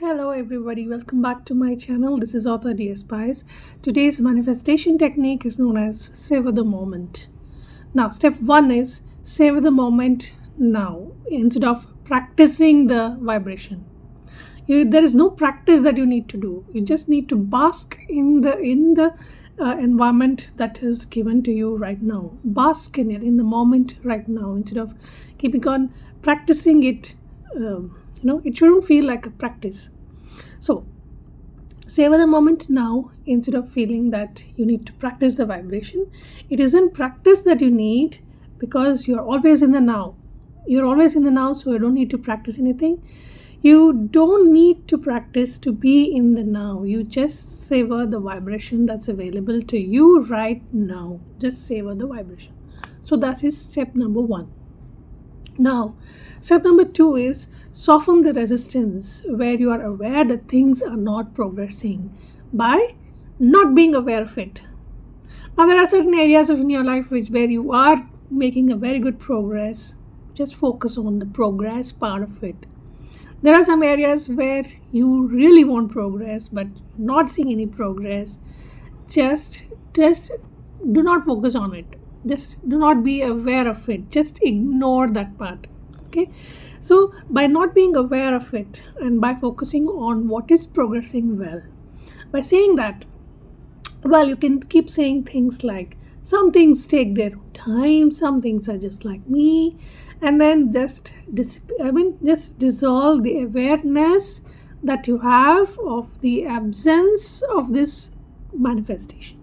Hello everybody, welcome back to my channel. This is author DS Spice. Today's manifestation technique is known as savor the moment. Now, step 1 is savor the moment now instead of practicing the vibration. There is no practice that you need to do. You just need to bask in the environment that is given to you right now. Bask in it in the moment right now instead of keeping on practicing it. It shouldn't feel like a practice. So savor the moment now instead of feeling that you need to practice the vibration. It isn't practice that you need because you're always in the now. You're always in the now, so you don't need to practice anything. You don't need to practice to be in the now. You just savor the vibration that's available to you right now. Just savor the vibration. So that is step number 1. Now, step number 2 is soften the resistance where you are aware that things are not progressing by not being aware of it. Now, there are certain areas in your life where you are making a very good progress. Just focus on the progress part of it. There are some areas where you really want progress but not seeing any progress. Just do not focus on it. Just do not be aware of it. Just ignore that part. Okay, so by not being aware of it and by focusing on what is progressing well, by saying that, well, you can keep saying things like some things take their time, some things are just like me, and then just dissolve the awareness that you have of the absence of this manifestation.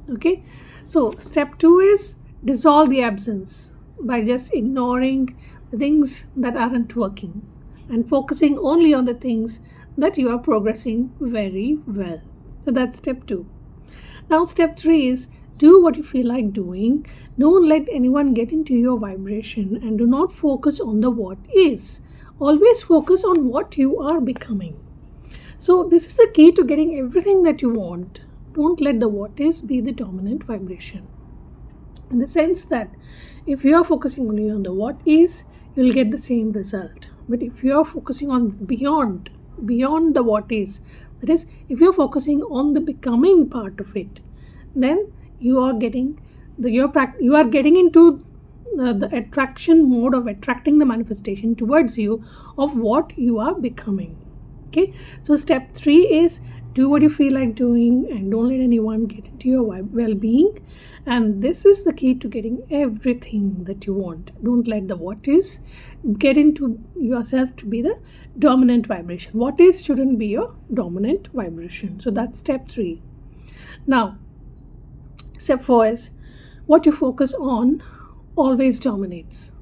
Okay, so step 2 is dissolve the absence by just ignoring the things that aren't working and focusing only on the things that you are progressing very well. So that's step 2. Now, step 3 is do what you feel like doing. Don't let anyone get into your vibration and do not focus on the what is. Always focus on what you are becoming. So this is the key to getting everything that you want. Don't let the what is be the dominant vibration. In the sense that if you are focusing only on the what is, you'll get the same result. But if you are focusing on beyond the what is, that is, if you're focusing on the becoming part of it, then you are getting into the attraction mode of attracting the manifestation towards you of what you are becoming. Okay, so step 3 is do what you feel like doing and don't let anyone get into your well-being. And this is the key to getting everything that you want. Don't let the what is get into yourself to be the dominant vibration. What is shouldn't be your dominant vibration. So that's step 3. Now, step 4 is what you focus on always dominates.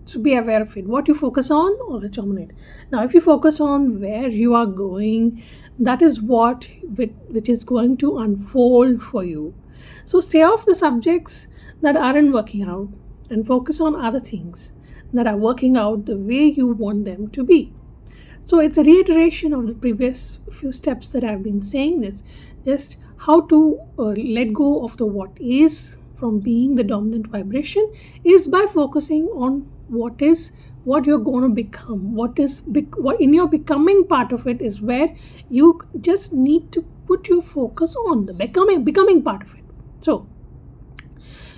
So be aware of it. What you focus on always dominate. Now, if you focus on where you are going, that is which is going to unfold for you. So stay off the subjects that aren't working out and focus on other things that are working out the way you want them to be. So it's a reiteration of the previous few steps that I've been saying this. Just how to let go of the what is from being the dominant vibration is by focusing on what you're going to become. What in your becoming part of it is where you just need to put your focus on the becoming part of it. So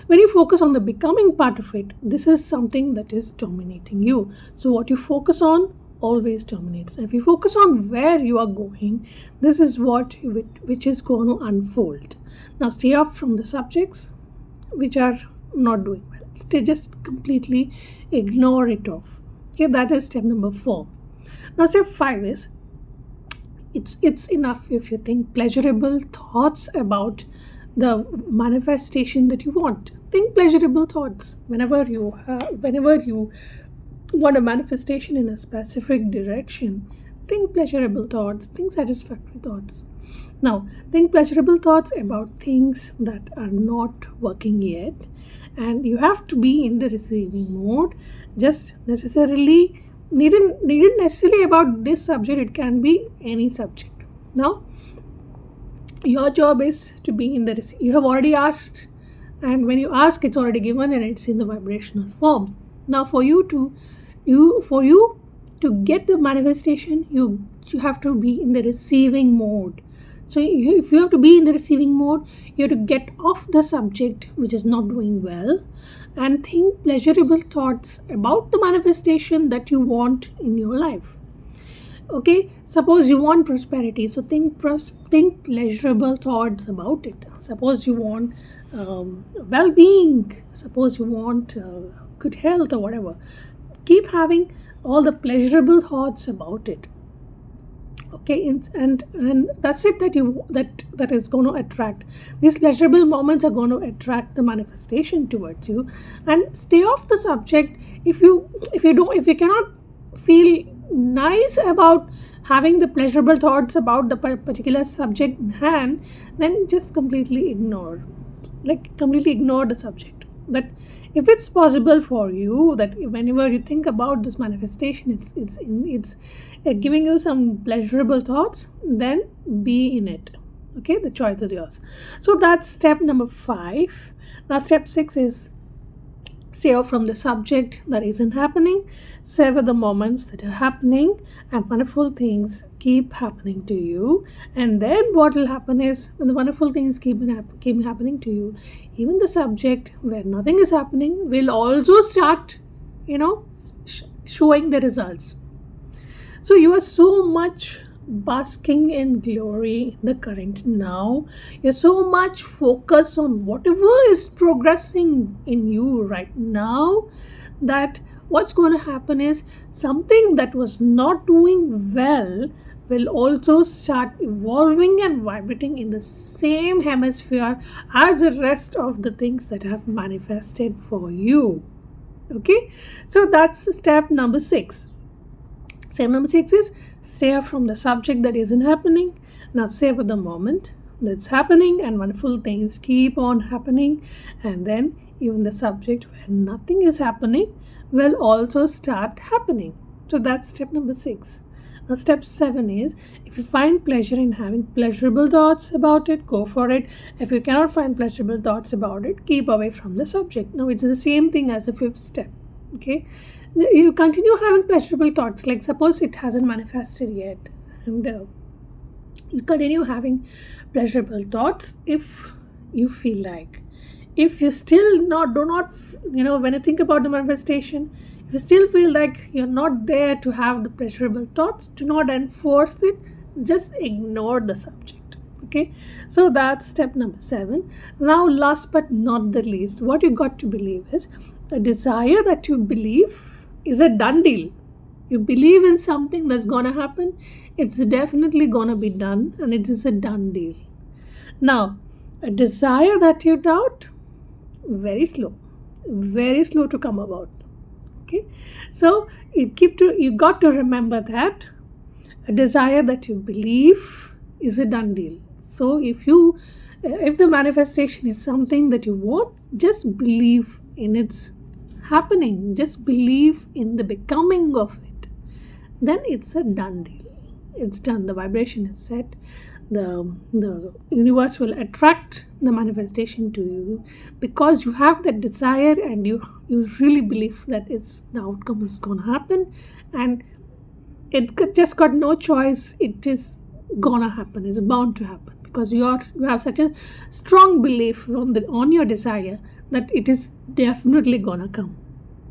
when you focus on the becoming part of it, this is something that is dominating you. So what you focus on always dominates. If you focus on where you are going, this is which is going to unfold. Now, stay off from the subjects which are not doing well. Just completely ignore it off. Okay, that is step number 4. Now, step 5 is it's enough if you think pleasurable thoughts about the manifestation that you want. Think pleasurable thoughts whenever you want a manifestation in a specific direction. Think pleasurable thoughts. Think satisfactory thoughts. Now, think pleasurable thoughts about things that are not working yet, and you have to be in the receiving mode. Just necessarily needn't necessarily about this subject. It can be any subject. Now, your job is to be in the you have already asked, and when you ask, it's already given and it's in the vibrational form. Now, for you to get the manifestation, you have to be in the receiving mode. So if you have to be in the receiving mode, you have to get off the subject which is not doing well and think pleasurable thoughts about the manifestation that you want in your life. Okay, suppose you want prosperity, so think pleasurable thoughts about it. Suppose you want well-being, suppose you want good health or whatever. Keep having all the pleasurable thoughts about it. Okay, and that's it that is going to attract. These pleasurable moments are going to attract the manifestation towards you. And stay off the subject. If you cannot feel nice about having the pleasurable thoughts about the particular subject in hand, then just completely ignore the subject. But if it's possible for you that whenever you think about this manifestation, it's giving you some pleasurable thoughts, then be in it. Okay, the choice is yours. So that's step number 5. Now step 6 is savor from the subject that isn't happening. Savor the moments that are happening, and wonderful things keep happening to you. And then what will happen is, when the wonderful things keep happening to you, even the subject where nothing is happening will also start showing the results. So you are so much basking in glory in the current now. You're so much focused on whatever is progressing in you right now, that what's going to happen is something that was not doing well will also start evolving and vibrating in the same hemisphere as the rest of the things that have manifested for you. Okay, so that's step number 6. Step number 6 is savor from the subject that isn't happening. Now savor the moment that's happening, and wonderful things keep on happening. And then even the subject where nothing is happening will also start happening. So that's step number 6. Now step 7 is, if you find pleasure in having pleasurable thoughts about it, go for it. If you cannot find pleasurable thoughts about it, keep away from the subject. Now it's the same thing as the 5th step. Okay, you continue having pleasurable thoughts, like suppose it hasn't manifested yet, and you continue having pleasurable thoughts if you feel like. If you still do not when you think about the manifestation, if you still feel like you're not there to have the pleasurable thoughts, do not enforce it, just ignore the subject. Okay, so that's step number 7. Now last but not the least, what you got to believe is, a desire that you believe is a done deal. You believe in something that's going to happen, it's definitely going to be done, and it is a done deal. Now, a desire that you doubt, very slow to come about. Okay, so you got to remember that a desire that you believe is a done deal. So if the manifestation is something that you want, just believe in its happening, just believe in the becoming of it, then it's a done deal. It's done. The vibration is set. The universe will attract the manifestation to you because you have that desire, and you really believe that the outcome is going to happen, and it just got no choice. It is gonna happen. It's bound to happen because you have such a strong belief on your desire that it is definitely gonna come.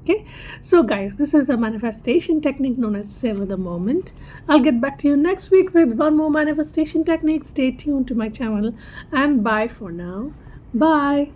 Okay, so guys, this is a manifestation technique known as savor the moment. I'll get back to you next week with one more manifestation technique. Stay tuned to my channel, and bye for now. Bye.